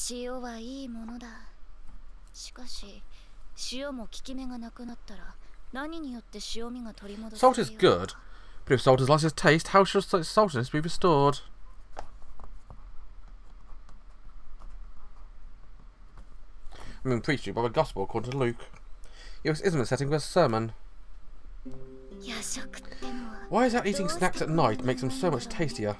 塩はいいものだ。しかし、塩も効き目がなくなったら何によって塩味が取り戻される。 Salt is good, but if salt has lost its taste, how should its saltiness be restored? I'm being preached to by the gospel according to Luke. Yes, isn't the setting for a sermon? Why is that eating snacks at night makes them so much tastier?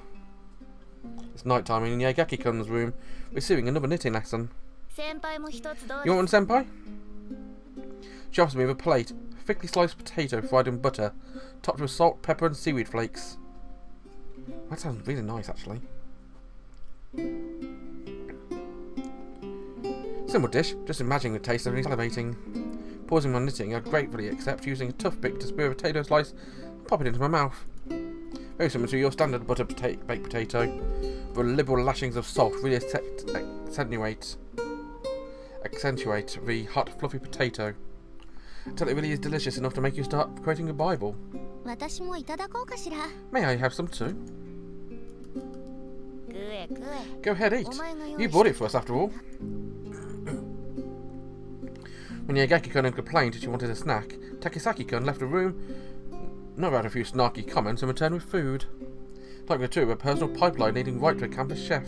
It's night time in Yagaki-kun's room, receiving another knitting lesson. You want one, senpai? She offers me with a plate, thickly sliced potato fried in butter, topped with salt, pepper and seaweed flakes. That sounds really nice, actually. Simple dish, just imagining the taste of me salivating. Pausing my knitting, I gratefully accept using a toothpick to spear a potato slice and pop it into my mouth. Very similar to your standard butter baked potato, but liberal lashings of salt really accentuate the hot, fluffy potato. Until it really is delicious enough to make you start quoting the Bible. May I have some too? Go ahead, eat. You bought it for us after all. When Yagaki-kun had complained that she wanted a snack, Takisaki-kun left the room, not without a few snarky comments, and returned with food. Like the two of a personal pipeline leading right to a campus chef.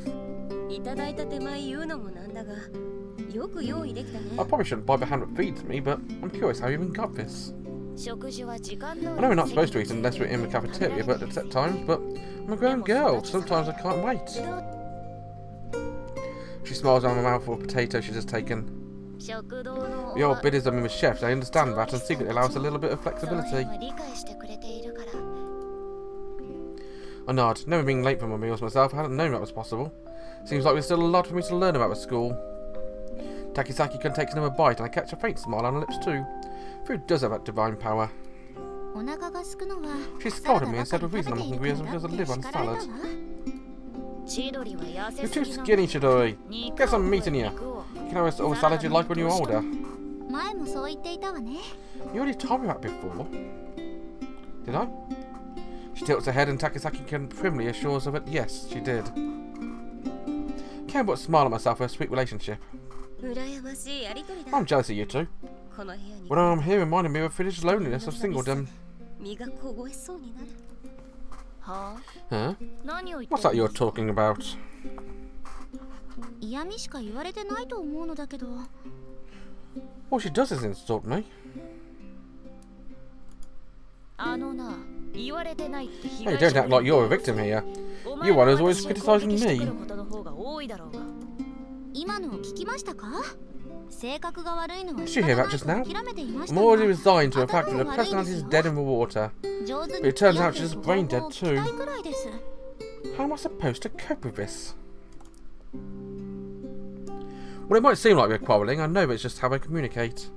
I probably shouldn't buy the hand that feeds me, but I'm curious how you even got this. I know we're not supposed to eat unless we're in the cafeteria, but at set times, but I'm a grown girl, sometimes I can't wait. She smiles down the mouthful of potato she's just taken. The old biddies of me with chefs, I understand that, and secretly allow us a little bit of flexibility. I nod. Never being late for my meals myself, I hadn't known that was possible. Seems like there's still a lot for me to learn about the school. Takisaki-kun takes another bite, and I catch a faint smile on her lips too. Food does have that divine power. She scolded me and said the reason I'm hungry is because I live on salad. You're too skinny, Chidori. Get some meat in you. You can have all the salad you like when you're older. You already told me that before. Did I? She tilts her head and Takisaki-kun primly assures her that yes, she did. Can't but smile at myself for a sweet relationship. I'm jealous of you two. When I'm here reminding me of the Finnish loneliness of singledom. Huh? What's that you're talking about? All she does is insult me. Hey, don't act like you're a victim here. You're one who's always criticising me. Did you hear that just now? I'm already resigned to the fact that her personality is dead in the water. But it turns out she's brain dead too. How am I supposed to cope with this? Well, it might seem like we're quarrelling, I know, but it's just how I communicate.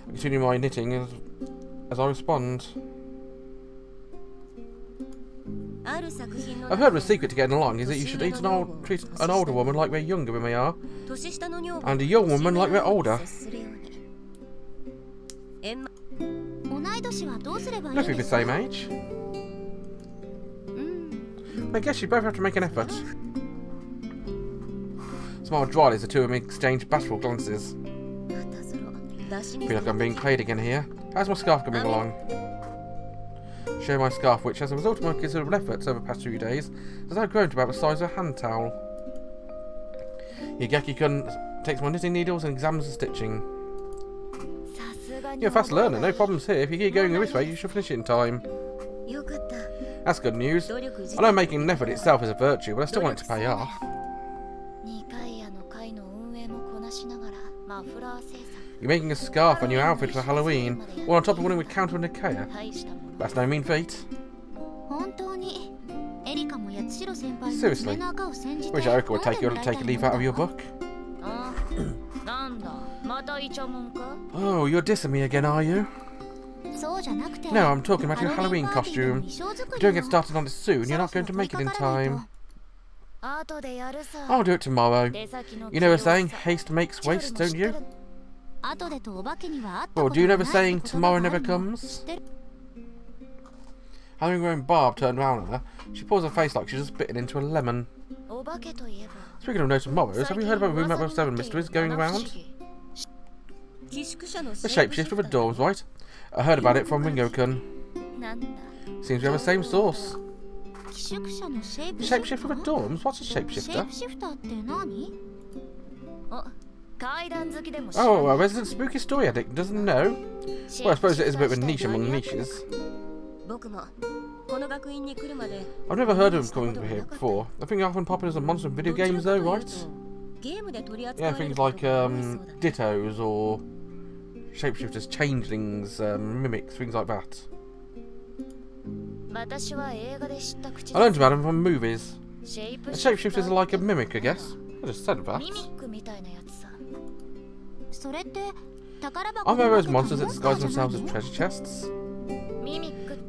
I continue my knitting as I respond. I've heard the secret to getting along is that you should treat an older woman like they're younger than they are, and a young woman like they're older. Roughly the same age. I guess you both have to make an effort. Smile dryly as the two of them exchange bashful glances. Feel like I'm being played again here. How's my scarf coming along? Show my scarf, which as a result of my considerable efforts over the past few days, has now grown to about the size of a hand towel. Yagaki-kun takes my knitting needles and examines the stitching. You're a fast learner, no problems here. If you keep going this way, you should finish it in time. That's good news. I know making an effort itself is a virtue, but I still want it to pay off. You're making a scarf and your outfit for Halloween, all on top of winning with Council of Nicaea. That's no mean feat. Seriously, wish Erika would take a leaf out of your book. Oh, you're dissing me again, are you? No, I'm talking about your Halloween costume. If you don't get started on it soon, you're not going to make it in time. I'll do it tomorrow. You know the saying, haste makes waste, don't you? Well, do you know the saying, tomorrow never comes? Having grown Barb turned round on her, she pulls her face like she's just bitten into a lemon. Speaking of no tomorrows, have you heard about Room 7 mysteries going around? The shapeshifter with dorms, right? I heard about it from Ringo-kun. Seems we have the same source. Shapeshifter with dorms? What's a shapeshifter? Oh, a resident spooky story addict doesn't know? Well, I suppose it is a bit of a niche among niches. I've never heard of him coming here before. I think they're often popular as a monster in video games though, right? Yeah, things like dittos or shapeshifters, changelings, mimics, things like that. I learned about them from movies. A shapeshifter is like a mimic, I guess. I just said that. Aren't there those monsters that disguise themselves as treasure chests?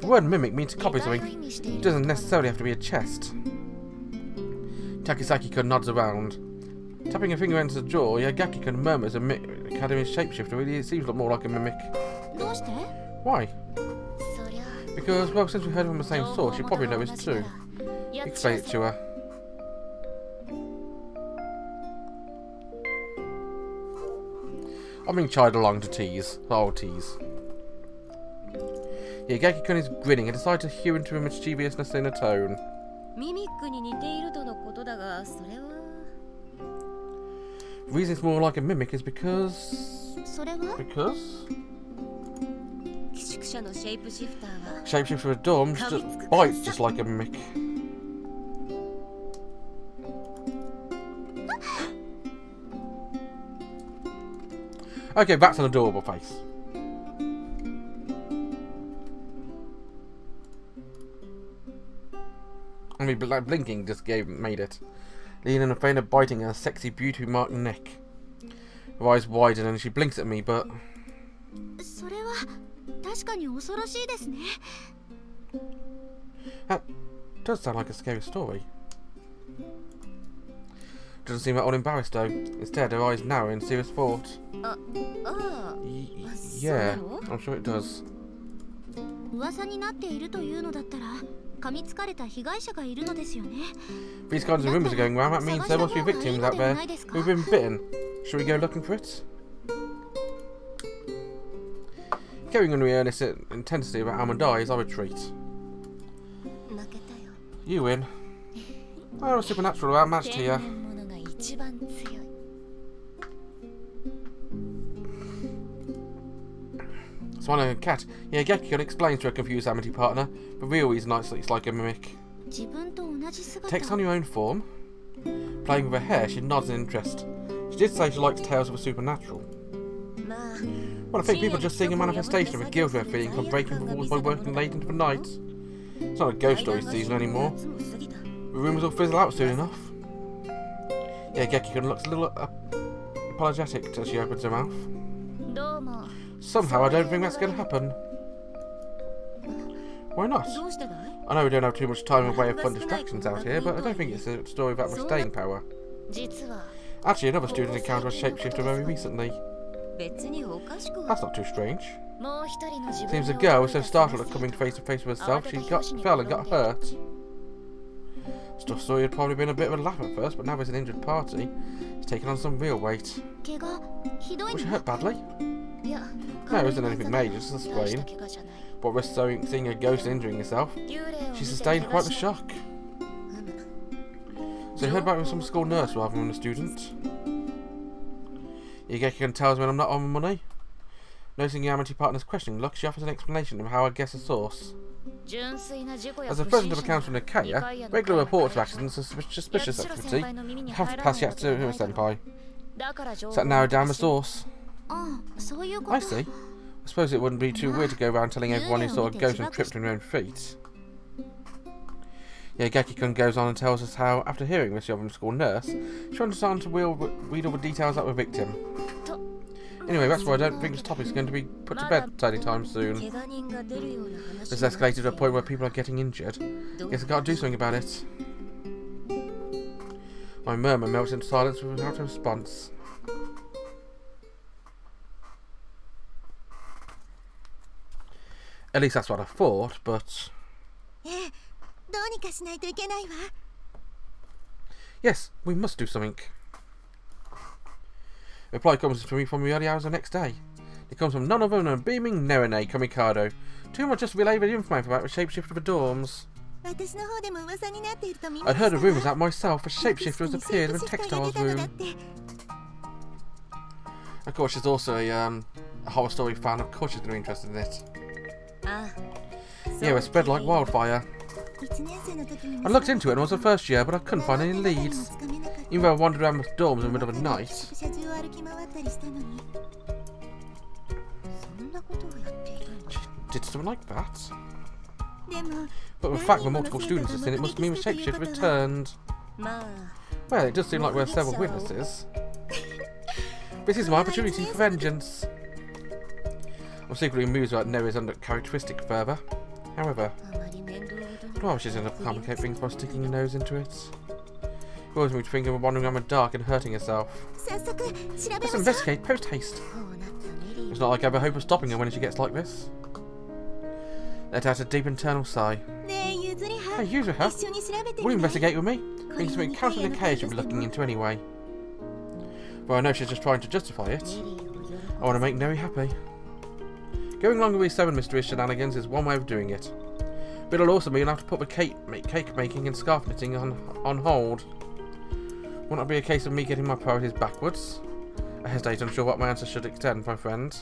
The word mimic means to copy something. It doesn't necessarily have to be a chest. Takisaki-kun nods around. Tapping a finger into the jaw, Yagaki-kun murmurs Academy's shapeshifter really seems a lot more like a mimic. Why? Because, well, since we heard from the same source, you probably know this too. Explain it to her. I'm being chided along to tease. I'll tease. Yagaki-kun is grinning and decides to hew into her mischievousness in a tone. The reason it's more like a mimic is because... Because? Shapeshifter with dorms just bites just like a mimic. Okay, that's an adorable face. I mean, like blinking just made it. Leaning and feign of biting her sexy beauty marked neck. Her eyes widen and she blinks at me, but... That does sound like a scary story. Doesn't seem at all embarrassed though. Instead, her eyes narrow in serious thought. Yeah, I'm sure it does. These kinds of rumours are going around. That means there must be victims out there who've been bitten. Shall we go looking for it? Carrying on the earnest intensity about Almond dies, I retreat. You win. Oh, supernatural outmatched here. Swallow and cat. Yeah, Yagaki-kun explains to her confused amity partner the real reason it's like a mimic. Takes on your own form. Playing with her hair, she nods in interest. She did say she likes tales of the supernatural. Well, I think people are just seeing a manifestation of a guilt they're feeling from breaking the rules by working late into the night. It's not a ghost story season anymore. The rumours will fizzle out soon enough. Yeah, Yagaki-kun looks a little apologetic as she opens her mouth. Somehow I don't think that's going to happen. Why not? I know we don't have too much time in way of fun distractions out here, but I don't think it's a story about my staying power. Actually, another student encountered a shapeshifter very recently. That's not too strange. Seems the girl was so startled at coming face to face with herself, she fell and got hurt. Stuff story had probably been a bit of a laugh at first, but now there's an injured party. It's taken on some real weight. Was she hurt badly? No, it isn't anything major, just a sprain. But we're seeing a ghost injuring herself. She sustained quite the shock. So you heard about it from some school nurse rather than a student? Yagaki-kun tells me when I'm not on money. Noticing Yamati partner's questioning look, she offers an explanation of how I guess a source. As the president of the Council of Nicaea, regular reports of accidents are suspicious activity. You have to pass Yatsuhiro senpai. So that narrowed down the source. I see. I suppose it wouldn't be too weird to go around telling everyone who saw a ghost and tripped on their own feet. Yagaki-kun goes on and tells us how, after hearing this from school nurse, she understands to read all the details about the victim. Anyway, that's why I don't think this topic is going to be put to bed anytime soon. This escalated to a point where people are getting injured. Guess I gotta do something about it. My murmur melts into silence without a response. At least that's what I thought, but... Yes, we must do something. The reply comes to me from the early hours of the next day. It comes from none other than a beaming Nerone Komikado. To whom I just relayed the information about the shapeshifter of the dorms. I'd heard of rumours out myself. A shapeshifter has appeared in the textiles room. Of course, she's also a horror story fan. Of course, she's going to be interested in it. Yeah, it spread like wildfire. I looked into it when I was the first year, but I couldn't find any leads. Even though I wandered around the dorms in the middle of the night. She did something like that? But the fact that multiple students have seen it must mean the shapeshifter returned. Well, it does seem like we have several witnesses. This is my opportunity for vengeance. I'm secretly amused about Nere's characteristic further. However, well, she's going to complicate things by sticking her nose into it. It always makes me think of wandering around in the dark and hurting herself. Let's investigate post-haste. It's not like I ever hope of stopping her when she gets like this. Let out a deep internal sigh. Hey, Yuzuriha, will you investigate with me? I think something Council of Nicaea should be looking into anyway. Well, I know she's just trying to justify it. I want to make Neri happy. Going along with these 7 mystery shenanigans is one way of doing it. But it'll also mean I'll have to put the cake making and scarf knitting on hold. Won't it be a case of me getting my priorities backwards? I hesitate, unsure what my answer should extend, my friend.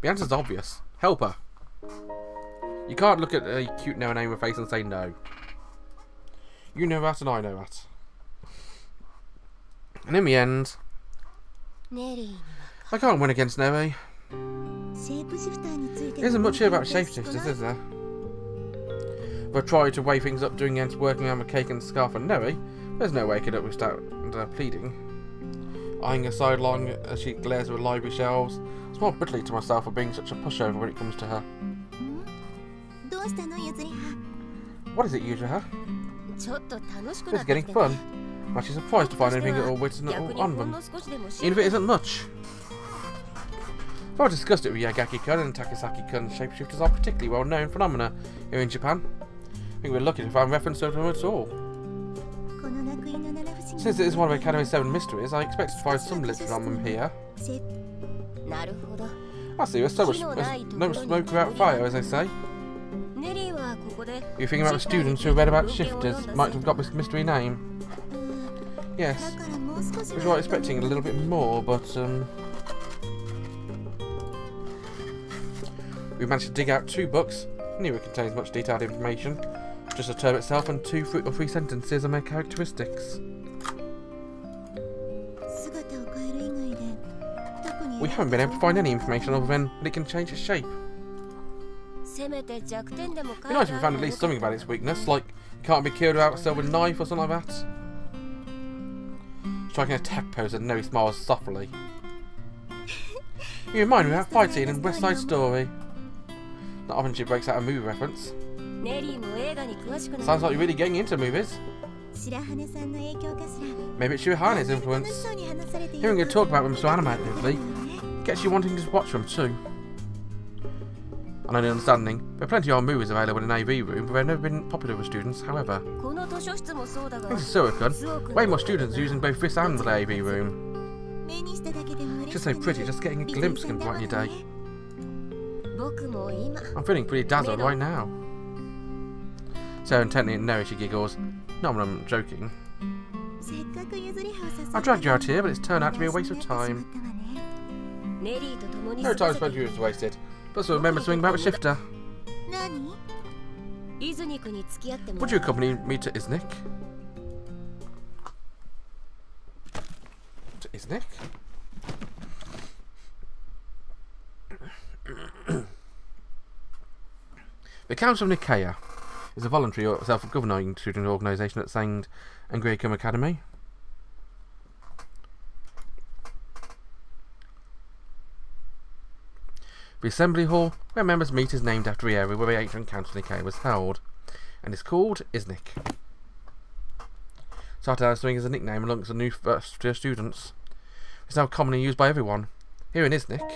The answer's obvious. Help her. You can't look at a cute no name face and say no. You know that and I know that. And in the end, I can't win against Neri. There isn't much here about shapeshifters, is there? If I try to weigh things up doing against working around the cake and scarf and Neri, there's no way I could up without pleading. Eyeing her sidelong as she glares at the library shelves, I smile bitterly to myself for being such a pushover when it comes to her. What is it, Yuzuriha? This is getting fun. I'm actually surprised to find anything at all written on them, even if it isn't much. If I discussed it with Yagaki-kun and Takasaki-kun, shapeshifters are particularly well-known phenomena here in Japan. I think we're lucky to find reference to them at all. Since it is one of Academy's 7 mysteries, I expect to find some literature on them here. I see, there's no smoke without fire, as they say. You thinking about the students who read about shifters might have got this mystery name? Yes. I was expecting a little bit more, but we managed to dig out 2 books. Neither contains much detailed information, just the term itself and 2 or 3 sentences on their characteristics. We haven't been able to find any information other than that it can change its shape. It'd be nice if we found at least something about its weakness, like it can't be killed without a silver knife or something like that. Striking a attack pose and Neri smiles softly. You remind me of that fight scene in West Side Story. Not often she breaks out a movie reference. Sounds like you're really getting into movies. Maybe it's Shirahane's influence. Hearing her talk about them so animatedly gets you wanting to watch them too. On any understanding, there are plenty of movies available in an AV room, but they've never been popular with students, however. Thanks to Suoh-kun, way more students using both this and the AV room. Just so pretty, just getting a glimpse can brighten your day. I'm feeling pretty dazzled right now. So intently at Neri, she giggles. Not when I'm joking. I dragged you out here, but it's turned out to be a waste of time. No time spent here is wasted. Plus, I remember something about the shifter. Would you accompany me to Iznik? To Iznik? The Council of Nicaea is a voluntary or self-governing student organisation at Saint Angraecum Academy. The assembly hall where members meet is named after the area where the ancient Council of Nicaea was held, and is called Iznik. Started out as something as a nickname amongst the new first-year students. It's now commonly used by everyone. Here in Iznik,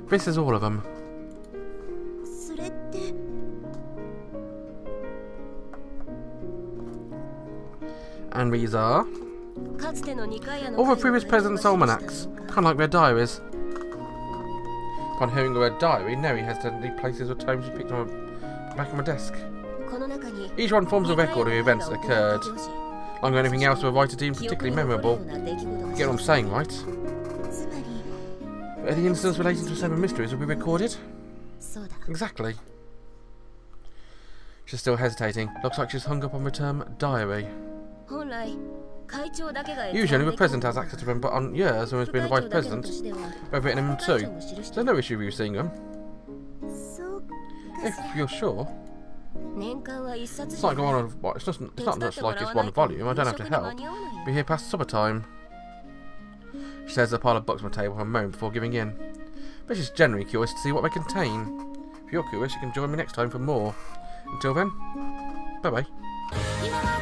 This is all of them. And these are all the previous president's almanacs, kind of like their diaries. Upon hearing the word diary, Neri hesitantly places the tomes she picked on the back of my desk. Each one forms a record of the events that occurred. Along with anything else the writer deemed particularly memorable. You get what I'm saying, right? But any incidents relating to seven mysteries will be recorded? Exactly. She's still hesitating. Looks like she's hung up on the term diary. Usually the president has access to them, but on yours, who has been the vice president, they've written them too. So there's no issue with you seeing them. If you're sure. It's like one of what? It's not just like it's one volume. I don't have to help. Be here past supper time. She says a pile of books on the table for a moment before giving in. But she's generally curious to see what they contain. If you're curious, you can join me next time for more. Until then, bye bye.